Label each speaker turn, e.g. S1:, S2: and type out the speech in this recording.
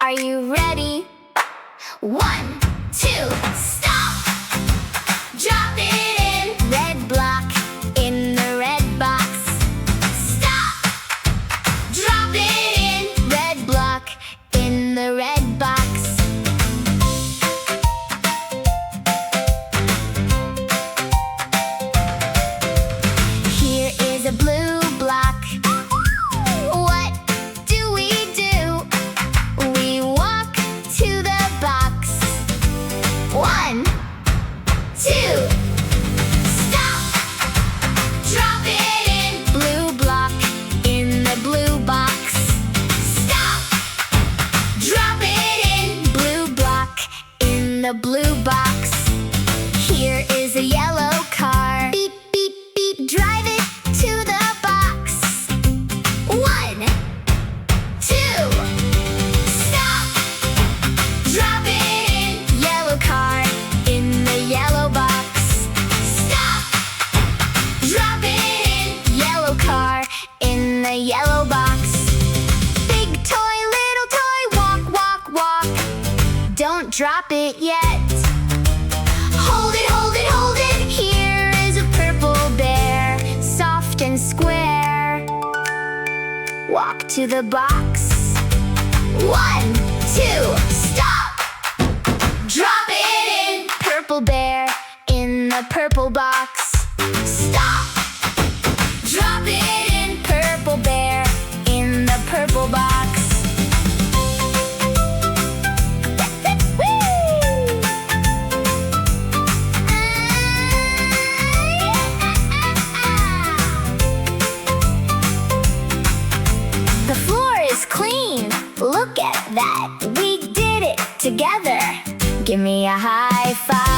S1: Are you ready? 1, 2, stop! Drop it in. Red block in the red box. Stop! Drop it in. Red block in the red box. Here is a blue block. What do we do? We walk to the box. 1, 2, stop! Drop it in. Blue block in the blue box. Stop! Drop it in. Blue block in the blue box. Here is a yellow car. Beep, beep, beep, drive it to the box. 1, 2, stop! Drop it in. Yellow car in the yellow box. Stop! Drop it in. Yellow car in the yellow box. Big toy, little toy, walk, walk, walk. Don't drop it yet. Hold it, hold it, hold it. Here is a purple bear, soft and square. Walk to the box. 1, 2, stop! Drop it in. Purple bear in the purple box. Stop! Drop it in. Purple bear in the purple box. The floor is clean. Look at that. We did it together. Give me a high five.